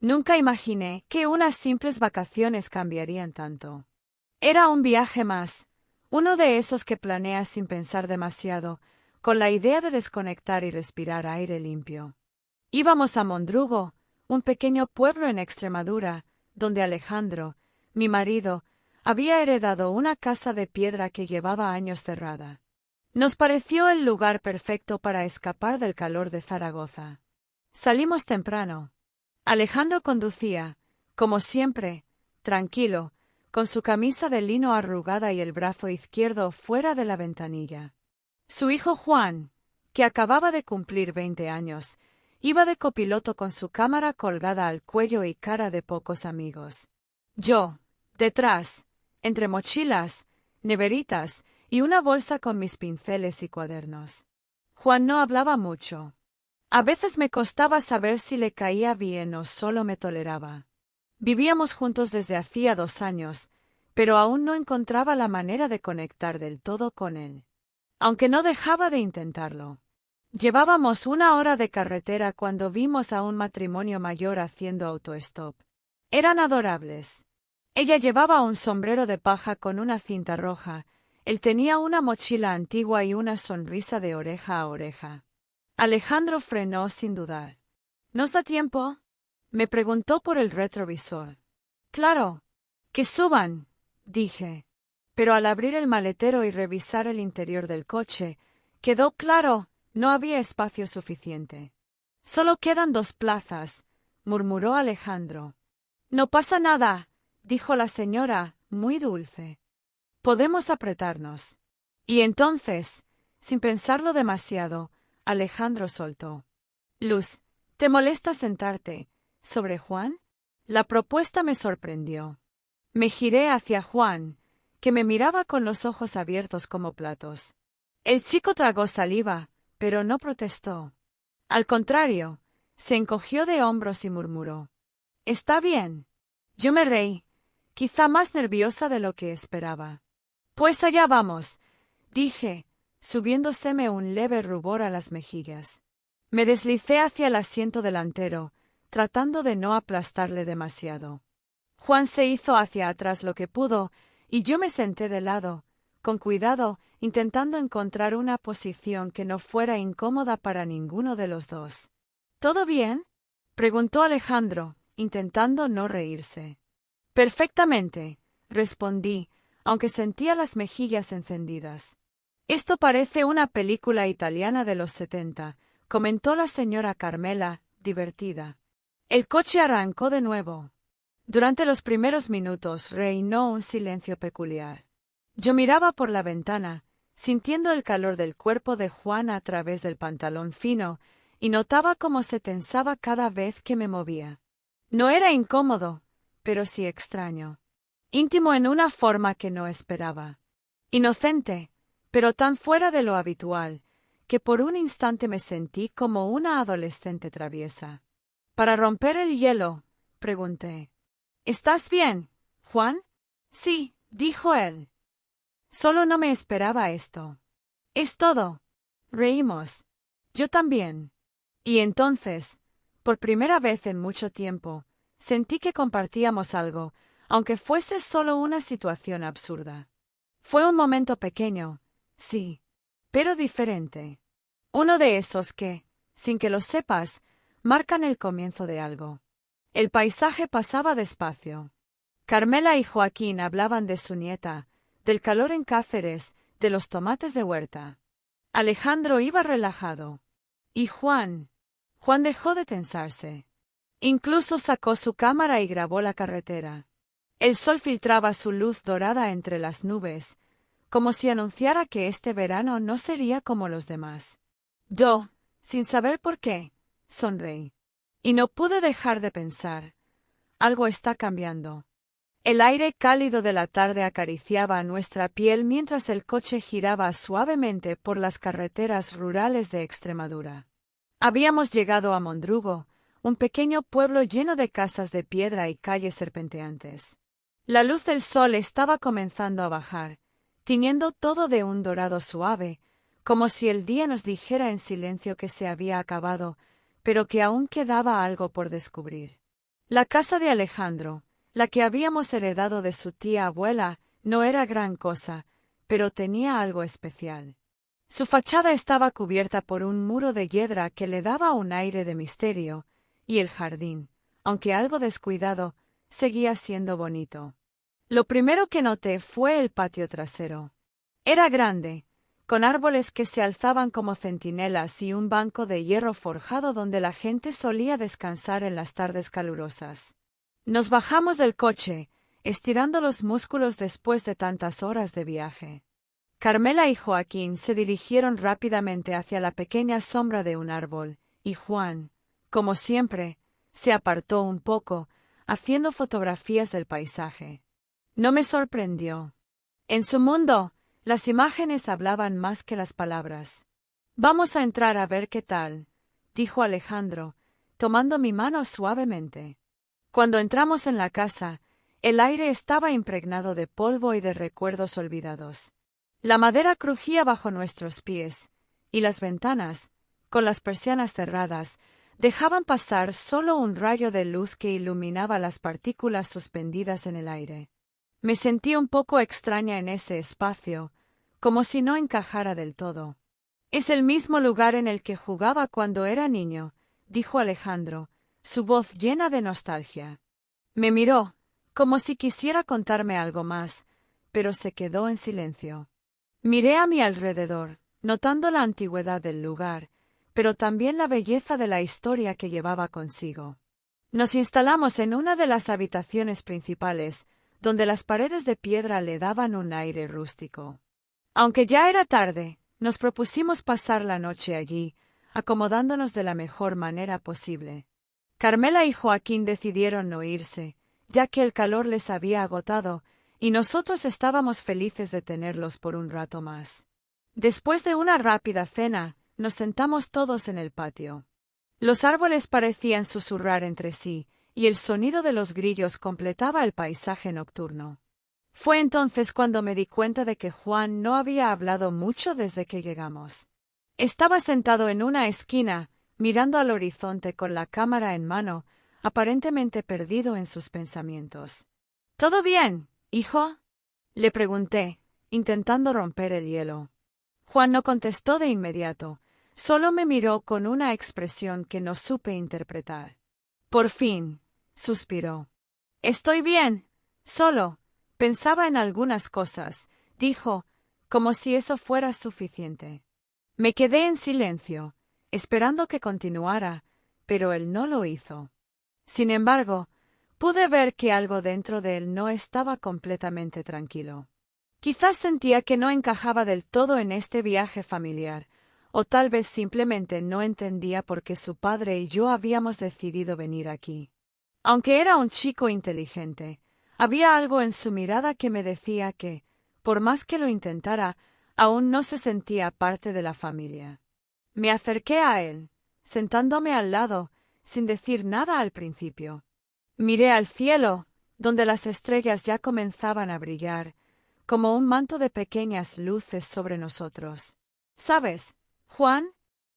Nunca imaginé que unas simples vacaciones cambiarían tanto. Era un viaje más, uno de esos que planeas sin pensar demasiado, con la idea de desconectar y respirar aire limpio. Íbamos a Mondrugo, un pequeño pueblo en Extremadura, donde Alejandro, mi marido, había heredado una casa de piedra que llevaba años cerrada. Nos pareció el lugar perfecto para escapar del calor de Zaragoza. Salimos temprano. Alejandro conducía, como siempre, tranquilo, con su camisa de lino arrugada y el brazo izquierdo fuera de la ventanilla. Su hijo Juan, que acababa de cumplir 20 años, iba de copiloto con su cámara colgada al cuello y cara de pocos amigos. Yo, detrás, entre mochilas, neveritas y una bolsa con mis pinceles y cuadernos. Juan no hablaba mucho. A veces me costaba saber si le caía bien o solo me toleraba. Vivíamos juntos desde hacía 2 años, pero aún no encontraba la manera de conectar del todo con él. Aunque no dejaba de intentarlo. Llevábamos 1 hora de carretera cuando vimos a un matrimonio mayor haciendo autostop. Eran adorables. Ella llevaba un sombrero de paja con una cinta roja, él tenía una mochila antigua y una sonrisa de oreja a oreja. Alejandro frenó sin dudar. ¿Nos da tiempo? Me preguntó por el retrovisor. Claro. Que suban, dije. Pero al abrir el maletero y revisar el interior del coche, quedó claro, no había espacio suficiente. Solo quedan 2 plazas, murmuró Alejandro. No pasa nada, dijo la señora, muy dulce. Podemos apretarnos. Y entonces, sin pensarlo demasiado, Alejandro soltó. Luz, ¿te molesta sentarte sobre Juan? La propuesta me sorprendió. Me giré hacia Juan, que me miraba con los ojos abiertos como platos. El chico tragó saliva, pero no protestó. Al contrario, se encogió de hombros y murmuró. Está bien. Yo me reí, quizá más nerviosa de lo que esperaba. Pues allá vamos, dije, subiéndoseme un leve rubor a las mejillas. Me deslicé hacia el asiento delantero, tratando de no aplastarle demasiado. Juan se hizo hacia atrás lo que pudo, y yo me senté de lado, con cuidado, intentando encontrar una posición que no fuera incómoda para ninguno de los dos. ¿Todo bien? Preguntó Alejandro, intentando no reírse. Perfectamente, respondí, aunque sentía las mejillas encendidas. Esto parece una película italiana de los 70, comentó la señora Carmela, divertida. El coche arrancó de nuevo. Durante los primeros minutos reinó un silencio peculiar. Yo miraba por la ventana, sintiendo el calor del cuerpo de Juan a través del pantalón fino, y notaba cómo se tensaba cada vez que me movía. No era incómodo, pero sí extraño. Íntimo en una forma que no esperaba. Inocente, pero tan fuera de lo habitual, que por un instante me sentí como una adolescente traviesa. Para romper el hielo, pregunté. ¿Estás bien, Juan? Sí, dijo él. Solo no me esperaba esto. Es todo. Reímos. Yo también. Y entonces, por primera vez en mucho tiempo, sentí que compartíamos algo, aunque fuese solo una situación absurda. Fue un momento pequeño, sí, pero diferente. Uno de esos que, sin que lo sepas, marcan el comienzo de algo. El paisaje pasaba despacio. Carmela y Joaquín hablaban de su nieta, del calor en Cáceres, de los tomates de huerta. Alejandro iba relajado. Y Juan dejó de tensarse. Incluso sacó su cámara y grabó la carretera. El sol filtraba su luz dorada entre las nubes, como si anunciara que este verano no sería como los demás. Yo, sin saber por qué, sonreí. Y no pude dejar de pensar. Algo está cambiando. El aire cálido de la tarde acariciaba nuestra piel mientras el coche giraba suavemente por las carreteras rurales de Extremadura. Habíamos llegado a Mondrugo, un pequeño pueblo lleno de casas de piedra y calles serpenteantes. La luz del sol estaba comenzando a bajar, tiñendo todo de un dorado suave, como si el día nos dijera en silencio que se había acabado, pero que aún quedaba algo por descubrir. La casa de Alejandro, la que habíamos heredado de su tía abuela, no era gran cosa, pero tenía algo especial. Su fachada estaba cubierta por un muro de hiedra que le daba un aire de misterio, y el jardín, aunque algo descuidado, seguía siendo bonito. Lo primero que noté fue el patio trasero. Era grande, con árboles que se alzaban como centinelas y un banco de hierro forjado donde la gente solía descansar en las tardes calurosas. Nos bajamos del coche, estirando los músculos después de tantas horas de viaje. Carmela y Joaquín se dirigieron rápidamente hacia la pequeña sombra de un árbol, y Juan, como siempre, se apartó un poco, haciendo fotografías del paisaje. No me sorprendió. En su mundo, las imágenes hablaban más que las palabras. Vamos a entrar a ver qué tal, dijo Alejandro, tomando mi mano suavemente. Cuando entramos en la casa, el aire estaba impregnado de polvo y de recuerdos olvidados. La madera crujía bajo nuestros pies, y las ventanas, con las persianas cerradas, dejaban pasar solo un rayo de luz que iluminaba las partículas suspendidas en el aire. Me sentí un poco extraña en ese espacio, como si no encajara del todo. Es el mismo lugar en el que jugaba cuando era niño, dijo Alejandro, su voz llena de nostalgia. Me miró, como si quisiera contarme algo más, pero se quedó en silencio. Miré a mi alrededor, notando la antigüedad del lugar, pero también la belleza de la historia que llevaba consigo. Nos instalamos en una de las habitaciones principales, donde las paredes de piedra le daban un aire rústico. Aunque ya era tarde, nos propusimos pasar la noche allí, acomodándonos de la mejor manera posible. Carmela y Joaquín decidieron no irse, ya que el calor les había agotado, y nosotros estábamos felices de tenerlos por un rato más. Después de una rápida cena, nos sentamos todos en el patio. Los árboles parecían susurrar entre sí, y el sonido de los grillos completaba el paisaje nocturno. Fue entonces cuando me di cuenta de que Juan no había hablado mucho desde que llegamos. Estaba sentado en una esquina, mirando al horizonte con la cámara en mano, aparentemente perdido en sus pensamientos. ¿Todo bien, hijo? Le pregunté, intentando romper el hielo. Juan no contestó de inmediato, solo me miró con una expresión que no supe interpretar. Por fin, suspiró. Estoy bien, solo pensaba en algunas cosas, dijo, como si eso fuera suficiente. Me quedé en silencio, esperando que continuara, pero él no lo hizo. Sin embargo, pude ver que algo dentro de él no estaba completamente tranquilo. Quizás sentía que no encajaba del todo en este viaje familiar, o tal vez simplemente no entendía por qué su padre y yo habíamos decidido venir aquí. Aunque era un chico inteligente, había algo en su mirada que me decía que, por más que lo intentara, aún no se sentía parte de la familia. Me acerqué a él, sentándome al lado, sin decir nada al principio. Miré al cielo, donde las estrellas ya comenzaban a brillar, como un manto de pequeñas luces sobre nosotros. ¿Sabes, Juan?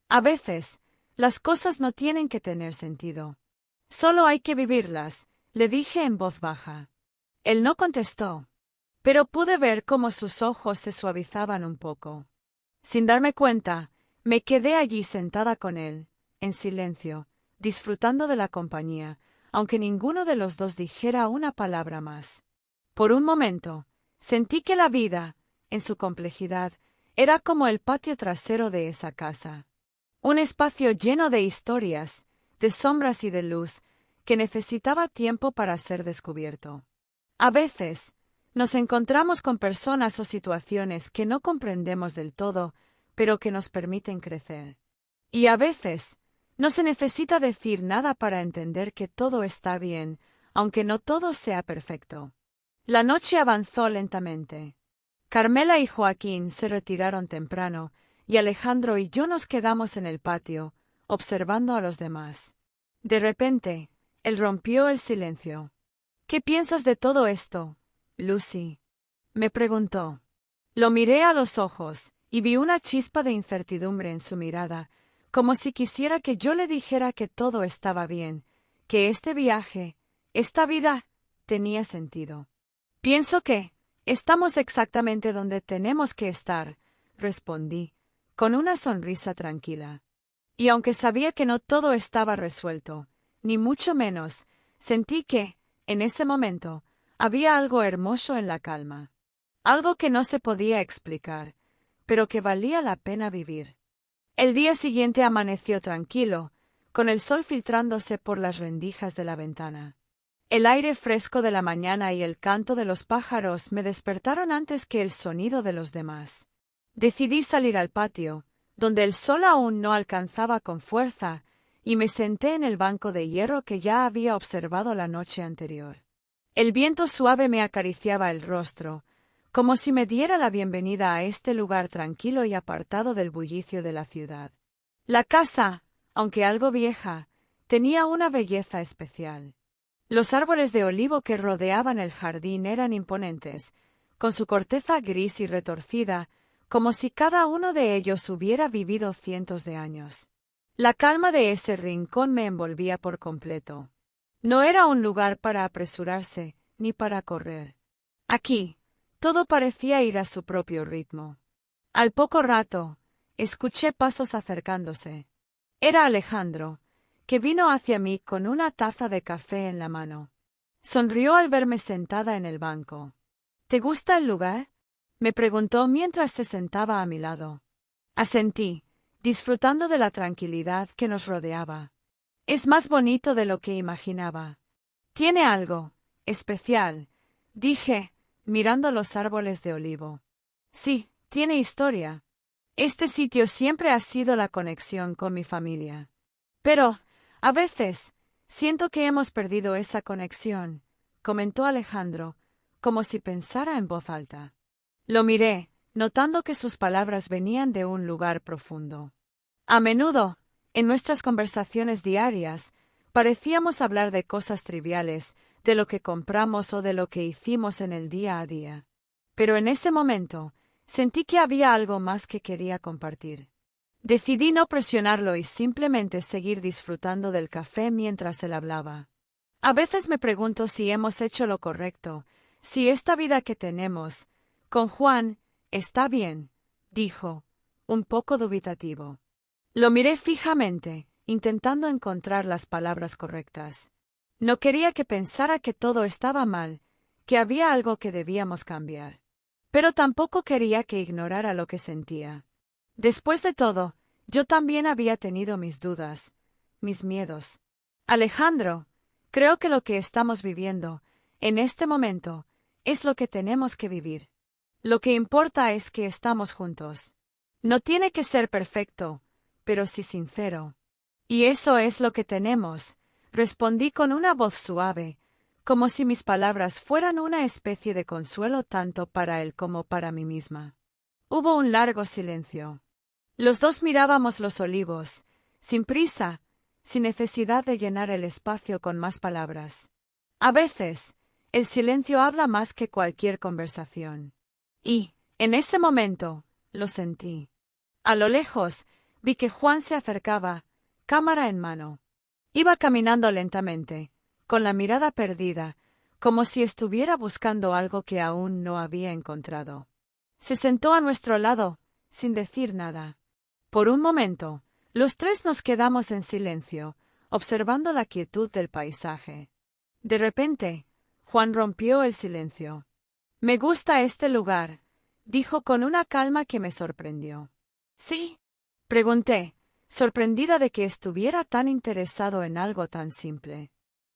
A veces, las cosas no tienen que tener sentido. Solo hay que vivirlas, le dije en voz baja. Él no contestó, pero pude ver cómo sus ojos se suavizaban un poco. Sin darme cuenta, me quedé allí sentada con él, en silencio, disfrutando de la compañía, aunque ninguno de los dos dijera una palabra más. Por un momento, sentí que la vida, en su complejidad, era como el patio trasero de esa casa. Un espacio lleno de historias, de sombras y de luz, que necesitaba tiempo para ser descubierto. A veces, nos encontramos con personas o situaciones que no comprendemos del todo, pero que nos permiten crecer. Y a veces, no se necesita decir nada para entender que todo está bien, aunque no todo sea perfecto. La noche avanzó lentamente. Carmela y Joaquín se retiraron temprano, y Alejandro y yo nos quedamos en el patio, observando a los demás. De repente, él rompió el silencio. ¿Qué piensas de todo esto, Lucy? Me preguntó. Lo miré a los ojos, y vi una chispa de incertidumbre en su mirada, como si quisiera que yo le dijera que todo estaba bien, que este viaje, Esta vida tenía sentido. Pienso que estamos exactamente donde tenemos que estar, respondí, con una sonrisa tranquila. Y aunque sabía que no todo estaba resuelto, ni mucho menos, sentí que, en ese momento, había algo hermoso en la calma. Algo que no se podía explicar, pero que valía la pena vivir. El día siguiente amaneció tranquilo, con el sol filtrándose por las rendijas de la ventana. El aire fresco de la mañana y el canto de los pájaros me despertaron antes que el sonido de los demás. Decidí salir al patio, donde el sol aún no alcanzaba con fuerza, y me senté en el banco de hierro que ya había observado la noche anterior. El viento suave me acariciaba el rostro, como si me diera la bienvenida a este lugar tranquilo y apartado del bullicio de la ciudad. La casa, aunque algo vieja, tenía una belleza especial. Los árboles de olivo que rodeaban el jardín eran imponentes, con su corteza gris y retorcida, como si cada uno de ellos hubiera vivido cientos de años. La calma de ese rincón me envolvía por completo. No era un lugar para apresurarse, ni para correr. Aquí, todo parecía ir a su propio ritmo. Al poco rato, escuché pasos acercándose. Era Alejandro, que vino hacia mí con una taza de café en la mano. Sonrió al verme sentada en el banco. ¿Te gusta el lugar?, me preguntó mientras se sentaba a mi lado. Asentí, disfrutando de la tranquilidad que nos rodeaba. Es más bonito de lo que imaginaba. Tiene algo especial, dije, mirando los árboles de olivo. Sí, tiene historia. Este sitio siempre ha sido la conexión con mi familia. Pero, a veces, siento que hemos perdido esa conexión, comentó Alejandro, como si pensara en voz alta. Lo miré, notando que sus palabras venían de un lugar profundo. A menudo, en nuestras conversaciones diarias, parecíamos hablar de cosas triviales, de lo que compramos o de lo que hicimos en el día a día. Pero en ese momento, sentí que había algo más que quería compartir. Decidí no presionarlo y simplemente seguir disfrutando del café mientras él hablaba. A veces me pregunto si hemos hecho lo correcto, si esta vida que tenemos, con Juan, está bien, dijo, un poco dubitativo. Lo miré fijamente, intentando encontrar las palabras correctas. No quería que pensara que todo estaba mal, que había algo que debíamos cambiar. Pero tampoco quería que ignorara lo que sentía. Después de todo, yo también había tenido mis dudas, mis miedos. Alejandro, creo que lo que estamos viviendo, en este momento, es lo que tenemos que vivir. Lo que importa es que estamos juntos. No tiene que ser perfecto, pero sí sincero. Y eso es lo que tenemos, respondí con una voz suave, como si mis palabras fueran una especie de consuelo tanto para él como para mí misma. Hubo un largo silencio. Los dos mirábamos los olivos, sin prisa, sin necesidad de llenar el espacio con más palabras. A veces, el silencio habla más que cualquier conversación. Y, en ese momento, lo sentí. A lo lejos, vi que Juan se acercaba, cámara en mano. Iba caminando lentamente, con la mirada perdida, como si estuviera buscando algo que aún no había encontrado. Se sentó a nuestro lado, sin decir nada. Por un momento, los tres nos quedamos en silencio, observando la quietud del paisaje. De repente, Juan rompió el silencio. «Me gusta este lugar», dijo con una calma que me sorprendió. «¿Sí?», pregunté, sorprendida de que estuviera tan interesado en algo tan simple.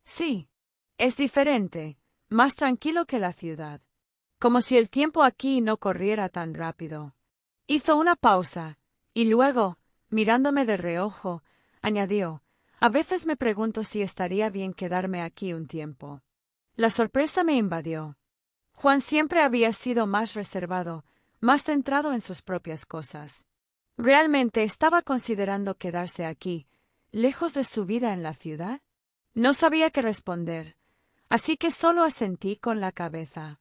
«Sí. Es diferente, más tranquilo que la ciudad. Como si el tiempo aquí no corriera tan rápido». Hizo una pausa, y luego, mirándome de reojo, añadió, «A veces me pregunto si estaría bien quedarme aquí un tiempo». La sorpresa me invadió. Juan siempre había sido más reservado, más centrado en sus propias cosas. ¿Realmente estaba considerando quedarse aquí, lejos de su vida en la ciudad? No sabía qué responder, así que solo asentí con la cabeza.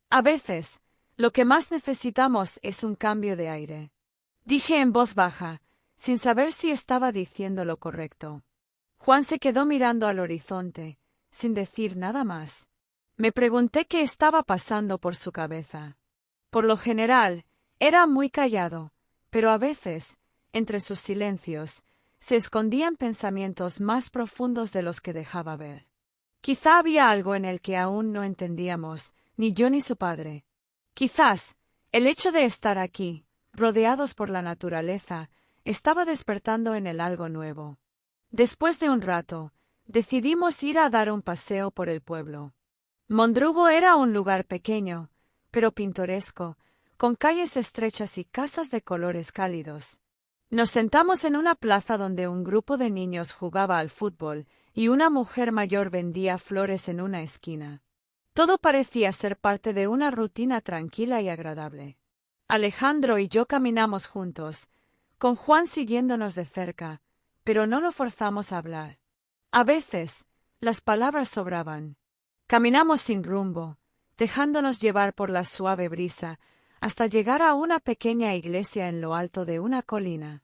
A veces, lo que más necesitamos es un cambio de aire. Dije en voz baja, sin saber si estaba diciendo lo correcto. Juan se quedó mirando al horizonte, sin decir nada más. Me pregunté qué estaba pasando por su cabeza. Por lo general, era muy callado, pero a veces, entre sus silencios, se escondían pensamientos más profundos de los que dejaba ver. Quizá había algo en el que aún no entendíamos, ni yo ni su padre. Quizás, el hecho de estar aquí, rodeados por la naturaleza, estaba despertando en él algo nuevo. Después de un rato, decidimos ir a dar un paseo por el pueblo. Mondrugo era un lugar pequeño, pero pintoresco, con calles estrechas y casas de colores cálidos. Nos sentamos en una plaza donde un grupo de niños jugaba al fútbol y una mujer mayor vendía flores en una esquina. Todo parecía ser parte de una rutina tranquila y agradable. Alejandro y yo caminamos juntos, con Juan siguiéndonos de cerca, pero no lo forzamos a hablar. A veces, las palabras sobraban. Caminamos sin rumbo, dejándonos llevar por la suave brisa, hasta llegar a una pequeña iglesia en lo alto de una colina.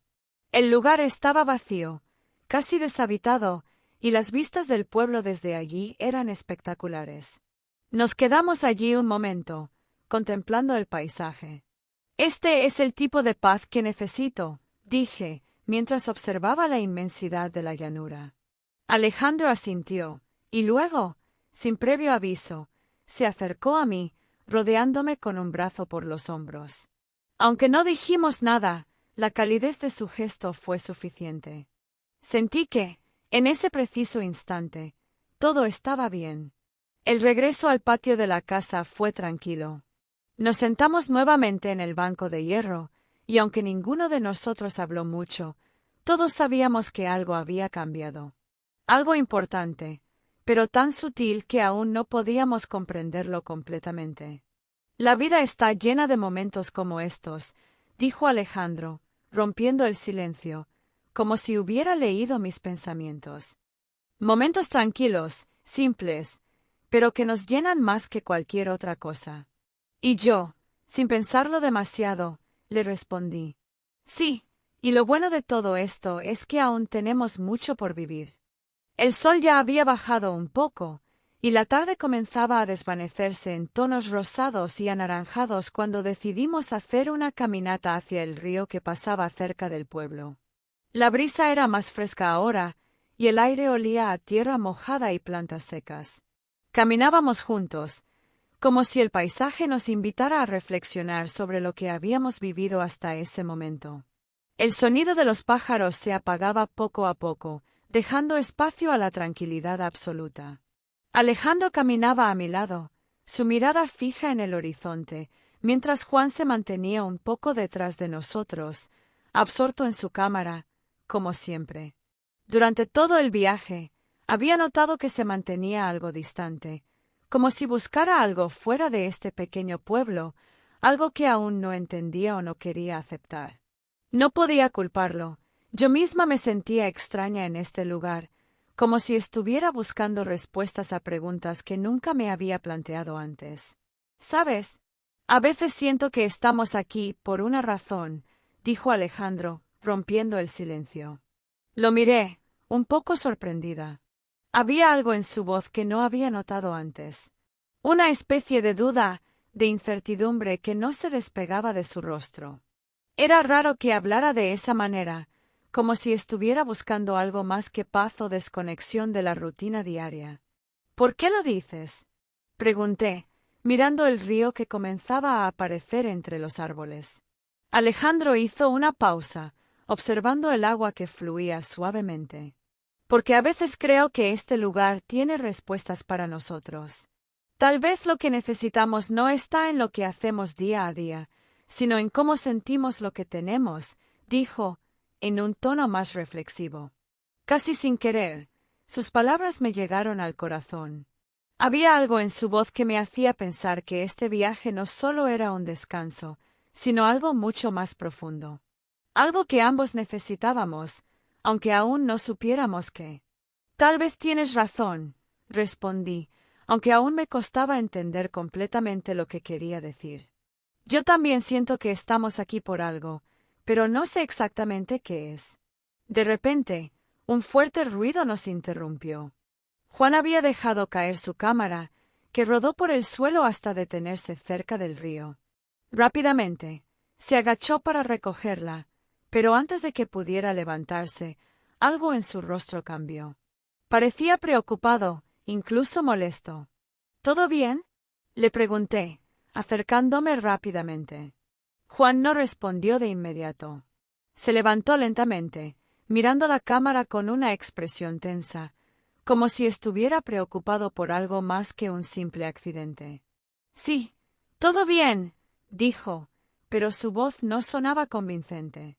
El lugar estaba vacío, casi deshabitado, y las vistas del pueblo desde allí eran espectaculares. Nos quedamos allí un momento, contemplando el paisaje. Este es el tipo de paz que necesito, dije, mientras observaba la inmensidad de la llanura. Alejandro asintió, y luego, sin previo aviso, se acercó a mí, rodeándome con un brazo por los hombros. Aunque no dijimos nada, la calidez de su gesto fue suficiente. Sentí que, en ese preciso instante, todo estaba bien. El regreso al patio de la casa fue tranquilo. Nos sentamos nuevamente en el banco de hierro, y aunque ninguno de nosotros habló mucho, todos sabíamos que algo había cambiado. Algo importante, pero tan sutil que aún no podíamos comprenderlo completamente. La vida está llena de momentos como estos, dijo Alejandro, rompiendo el silencio, como si hubiera leído mis pensamientos. Momentos tranquilos, simples, pero que nos llenan más que cualquier otra cosa. Y yo, sin pensarlo demasiado, le respondí. Sí, y lo bueno de todo esto es que aún tenemos mucho por vivir. El sol ya había bajado un poco, y la tarde comenzaba a desvanecerse en tonos rosados y anaranjados cuando decidimos hacer una caminata hacia el río que pasaba cerca del pueblo. La brisa era más fresca ahora, y el aire olía a tierra mojada y plantas secas. Caminábamos juntos, como si el paisaje nos invitara a reflexionar sobre lo que habíamos vivido hasta ese momento. El sonido de los pájaros se apagaba poco a poco, dejando espacio a la tranquilidad absoluta. Alejandro caminaba a mi lado, su mirada fija en el horizonte, mientras Juan se mantenía un poco detrás de nosotros, absorto en su cámara, como siempre. Durante todo el viaje, había notado que se mantenía algo distante, como si buscara algo fuera de este pequeño pueblo, algo que aún no entendía o no quería aceptar. No podía culparlo. Yo misma me sentía extraña en este lugar, como si estuviera buscando respuestas a preguntas que nunca me había planteado antes. ¿Sabes? A veces siento que estamos aquí por una razón, dijo Alejandro, rompiendo el silencio. Lo miré, un poco sorprendida. Había algo en su voz que no había notado antes. Una especie de duda, de incertidumbre que no se despegaba de su rostro. Era raro que hablara de esa manera, como si estuviera buscando algo más que paz o desconexión de la rutina diaria. ¿Por qué lo dices?, pregunté, mirando el río que comenzaba a aparecer entre los árboles. Alejandro hizo una pausa, observando el agua que fluía suavemente. Porque a veces creo que este lugar tiene respuestas para nosotros. Tal vez lo que necesitamos no está en lo que hacemos día a día, sino en cómo sentimos lo que tenemos, dijo, en un tono más reflexivo. Casi sin querer, sus palabras me llegaron al corazón. Había algo en su voz que me hacía pensar que este viaje no solo era un descanso, sino algo mucho más profundo. Algo que ambos necesitábamos, aunque aún no supiéramos qué. Tal vez tienes razón, respondí, aunque aún me costaba entender completamente lo que quería decir. Yo también siento que estamos aquí por algo, pero no sé exactamente qué es. De repente, un fuerte ruido nos interrumpió. Juan había dejado caer su cámara, que rodó por el suelo hasta detenerse cerca del río. Rápidamente, se agachó para recogerla, pero antes de que pudiera levantarse, algo en su rostro cambió. Parecía preocupado, incluso molesto. ¿Todo bien?, le pregunté, acercándome rápidamente. Juan no respondió de inmediato. Se levantó lentamente, mirando la cámara con una expresión tensa, como si estuviera preocupado por algo más que un simple accidente. Sí, todo bien, dijo, pero su voz no sonaba convincente.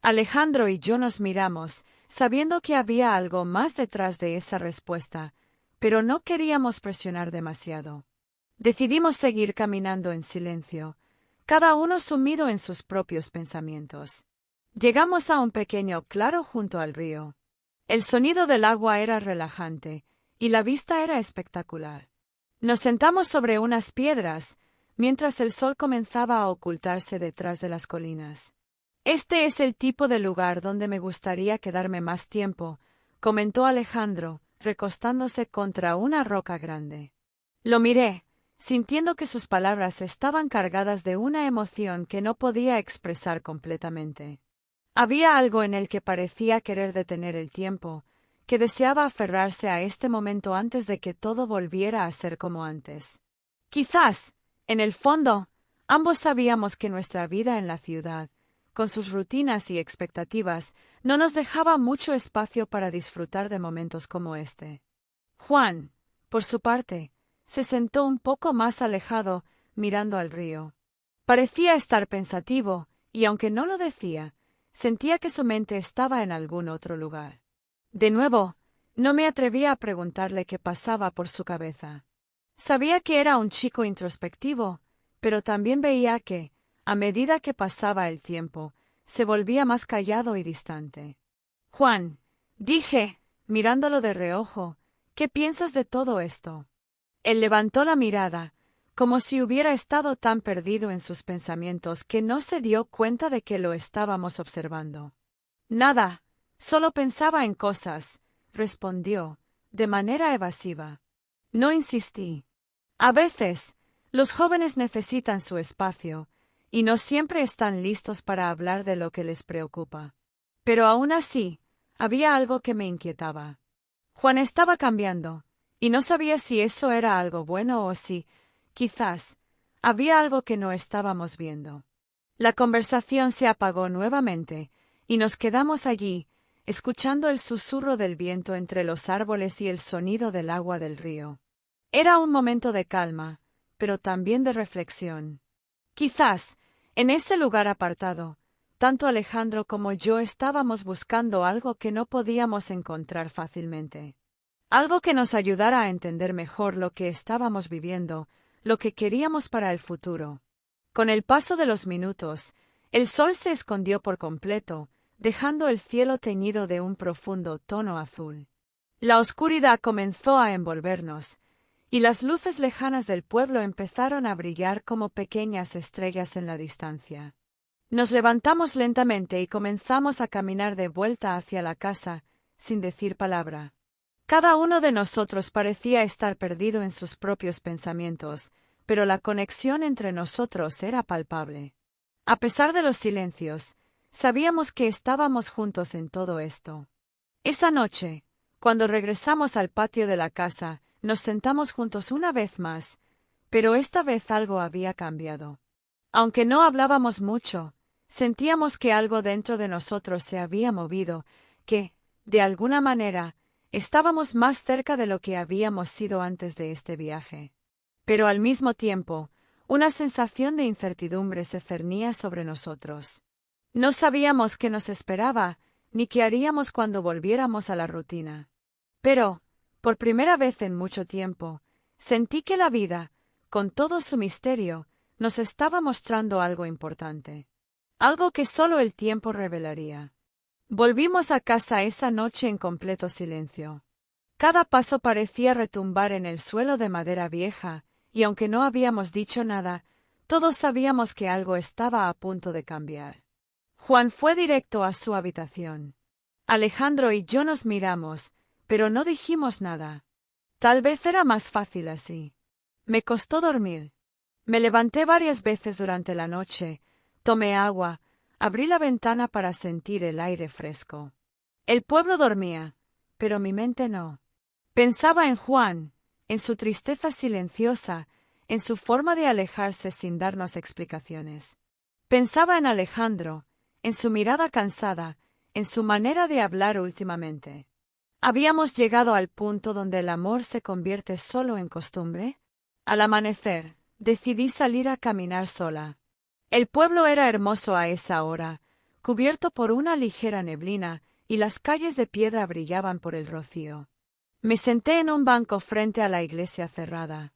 Alejandro y yo nos miramos, sabiendo que había algo más detrás de esa respuesta, pero no queríamos presionar demasiado. Decidimos seguir caminando en silencio, cada uno sumido en sus propios pensamientos. Llegamos a un pequeño claro junto al río. El sonido del agua era relajante, y la vista era espectacular. Nos sentamos sobre unas piedras, mientras el sol comenzaba a ocultarse detrás de las colinas. Este es el tipo de lugar donde me gustaría quedarme más tiempo, comentó Alejandro, recostándose contra una roca grande. Lo miré, sintiendo que sus palabras estaban cargadas de una emoción que no podía expresar completamente. Había algo en él que parecía querer detener el tiempo, que deseaba aferrarse a este momento antes de que todo volviera a ser como antes. Quizás, en el fondo, ambos sabíamos que nuestra vida en la ciudad, con sus rutinas y expectativas, no nos dejaba mucho espacio para disfrutar de momentos como este. Juan, por su parte, se sentó un poco más alejado, mirando al río. Parecía estar pensativo, y aunque no lo decía, sentía que su mente estaba en algún otro lugar. De nuevo, no me atrevía a preguntarle qué pasaba por su cabeza. Sabía que era un chico introspectivo, pero también veía que, a medida que pasaba el tiempo, se volvía más callado y distante. Juan, dije, mirándolo de reojo, ¿qué piensas de todo esto? Él levantó la mirada, como si hubiera estado tan perdido en sus pensamientos que no se dio cuenta de que lo estábamos observando. Nada, solo pensaba en cosas, respondió, de manera evasiva. No insistí. A veces, los jóvenes necesitan su espacio, y no siempre están listos para hablar de lo que les preocupa. Pero aún así, había algo que me inquietaba. Juan estaba cambiando, y no sabía si eso era algo bueno o si, quizás, había algo que no estábamos viendo. La conversación se apagó nuevamente, y nos quedamos allí, escuchando el susurro del viento entre los árboles y el sonido del agua del río. Era un momento de calma, pero también de reflexión. Quizás, en ese lugar apartado, tanto Alejandro como yo estábamos buscando algo que no podíamos encontrar fácilmente. Algo que nos ayudara a entender mejor lo que estábamos viviendo, lo que queríamos para el futuro. Con el paso de los minutos, el sol se escondió por completo, dejando el cielo teñido de un profundo tono azul. La oscuridad comenzó a envolvernos, y las luces lejanas del pueblo empezaron a brillar como pequeñas estrellas en la distancia. Nos levantamos lentamente y comenzamos a caminar de vuelta hacia la casa, sin decir palabra. Cada uno de nosotros parecía estar perdido en sus propios pensamientos, pero la conexión entre nosotros era palpable. A pesar de los silencios, sabíamos que estábamos juntos en todo esto. Esa noche, cuando regresamos al patio de la casa, nos sentamos juntos una vez más, pero esta vez algo había cambiado. Aunque no hablábamos mucho, sentíamos que algo dentro de nosotros se había movido, que, de alguna manera, estábamos más cerca de lo que habíamos sido antes de este viaje. Pero al mismo tiempo, una sensación de incertidumbre se cernía sobre nosotros. No sabíamos qué nos esperaba, ni qué haríamos cuando volviéramos a la rutina. Pero, por primera vez en mucho tiempo, sentí que la vida, con todo su misterio, nos estaba mostrando algo importante. Algo que solo el tiempo revelaría. Volvimos a casa esa noche en completo silencio. Cada paso parecía retumbar en el suelo de madera vieja, y aunque no habíamos dicho nada, todos sabíamos que algo estaba a punto de cambiar. Juan fue directo a su habitación. Alejandro y yo nos miramos, pero no dijimos nada. Tal vez era más fácil así. Me costó dormir. Me levanté varias veces durante la noche, tomé agua, abrí la ventana para sentir el aire fresco. El pueblo dormía, pero mi mente no. Pensaba en Juan, en su tristeza silenciosa, en su forma de alejarse sin darnos explicaciones. Pensaba en Alejandro, en su mirada cansada, en su manera de hablar últimamente. ¿Habíamos llegado al punto donde el amor se convierte solo en costumbre? Al amanecer, decidí salir a caminar sola. El pueblo era hermoso a esa hora, cubierto por una ligera neblina, y las calles de piedra brillaban por el rocío. Me senté en un banco frente a la iglesia cerrada.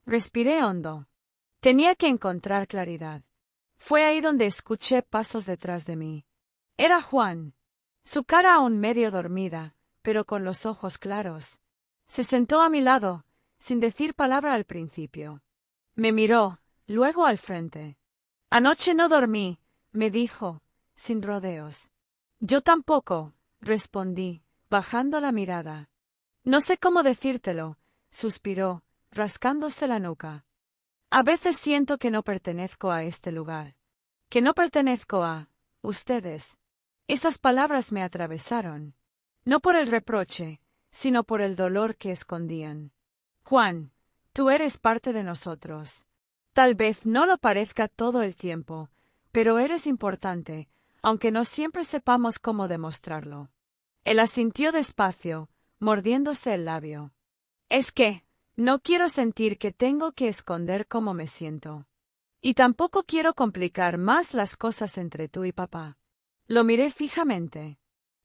Respiré hondo. Tenía que encontrar claridad. Fue ahí donde escuché pasos detrás de mí. Era Juan. Su cara aún medio dormida, pero con los ojos claros. Se sentó a mi lado, sin decir palabra al principio. Me miró, luego al frente. Anoche no dormí, me dijo, sin rodeos. Yo tampoco, respondí, bajando la mirada. No sé cómo decírtelo, suspiró, rascándose la nuca. A veces siento que no pertenezco a este lugar. Que no pertenezco a ustedes. Esas palabras me atravesaron. No por el reproche, sino por el dolor que escondían. Juan, tú eres parte de nosotros. Tal vez no lo parezca todo el tiempo, pero eres importante, aunque no siempre sepamos cómo demostrarlo. Él asintió despacio, mordiéndose el labio. Es que no quiero sentir que tengo que esconder cómo me siento. Y tampoco quiero complicar más las cosas entre tú y papá. Lo miré fijamente.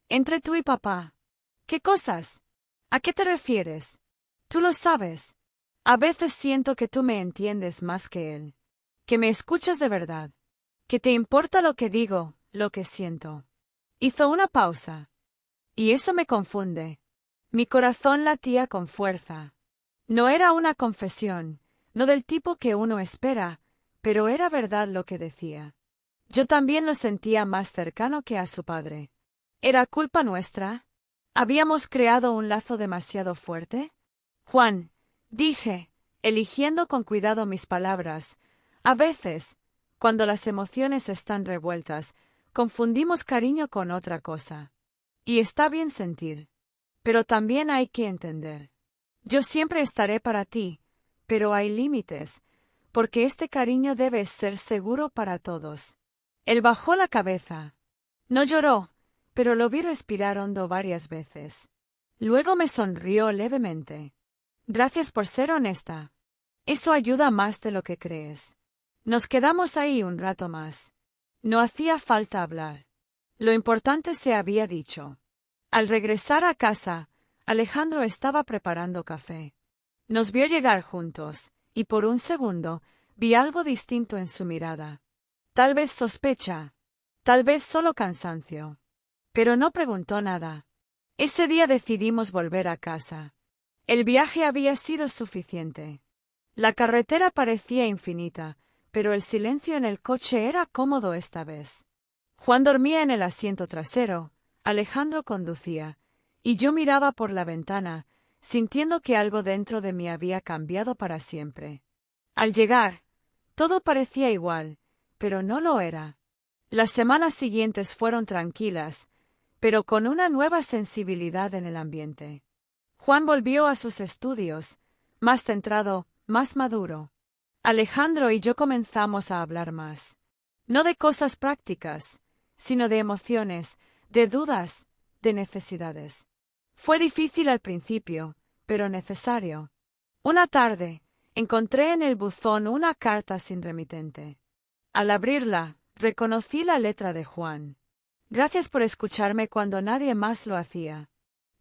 Entre tú y papá. ¿Qué cosas? ¿A qué te refieres? Tú lo sabes. A veces siento que tú me entiendes más que él. Que me escuchas de verdad. Que te importa lo que digo, lo que siento. Hizo una pausa. Y eso me confunde. Mi corazón latía con fuerza. No era una confesión, no del tipo que uno espera, pero era verdad lo que decía. Yo también lo sentía más cercano que a su padre. ¿Era culpa nuestra? ¿Habíamos creado un lazo demasiado fuerte? Juan, dije, eligiendo con cuidado mis palabras, a veces, cuando las emociones están revueltas, confundimos cariño con otra cosa. Y está bien sentir. Pero también hay que entender. Yo siempre estaré para ti, pero hay límites, porque este cariño debe ser seguro para todos. Él bajó la cabeza. No lloró, pero lo vi respirar hondo varias veces. Luego me sonrió levemente. Gracias por ser honesta. Eso ayuda más de lo que crees. Nos quedamos ahí un rato más. No hacía falta hablar. Lo importante se había dicho. Al regresar a casa, Alejandro estaba preparando café. Nos vio llegar juntos, y por un segundo vi algo distinto en su mirada. Tal vez sospecha, tal vez solo cansancio. Pero no preguntó nada. Ese día decidimos volver a casa. El viaje había sido suficiente. La carretera parecía infinita, pero el silencio en el coche era cómodo esta vez. Juan dormía en el asiento trasero, Alejandro conducía, y yo miraba por la ventana, sintiendo que algo dentro de mí había cambiado para siempre. Al llegar, todo parecía igual, pero no lo era. Las semanas siguientes fueron tranquilas, pero con una nueva sensibilidad en el ambiente. Juan volvió a sus estudios, más centrado, más maduro. Alejandro y yo comenzamos a hablar más. No de cosas prácticas, sino de emociones, de dudas, de necesidades. Fue difícil al principio, pero necesario. Una tarde, encontré en el buzón una carta sin remitente. Al abrirla, reconocí la letra de Juan. Gracias por escucharme cuando nadie más lo hacía.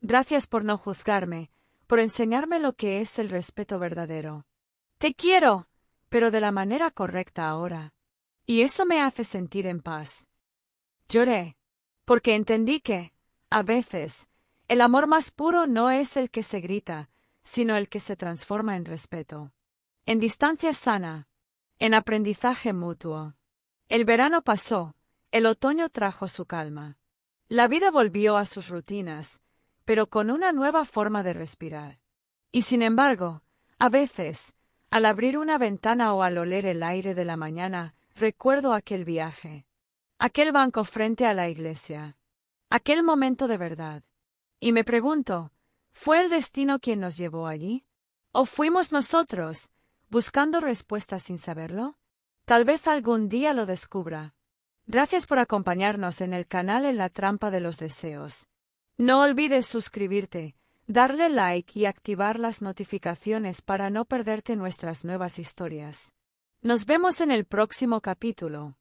Gracias por no juzgarme, por enseñarme lo que es el respeto verdadero. Te quiero, pero de la manera correcta ahora. Y eso me hace sentir en paz. Lloré, porque entendí que, a veces, el amor más puro no es el que se grita, sino el que se transforma en respeto. En distancia sana, en aprendizaje mutuo. El verano pasó, el otoño trajo su calma. La vida volvió a sus rutinas, pero con una nueva forma de respirar. Y sin embargo, a veces, al abrir una ventana o al oler el aire de la mañana, recuerdo aquel viaje, aquel banco frente a la iglesia, aquel momento de verdad. Y me pregunto, ¿fue el destino quien nos llevó allí? ¿O fuimos nosotros, buscando respuestas sin saberlo? Tal vez algún día lo descubra. Gracias por acompañarnos en el canal En la Trampa de los Deseos. No olvides suscribirte, darle like y activar las notificaciones para no perderte nuestras nuevas historias. Nos vemos en el próximo capítulo.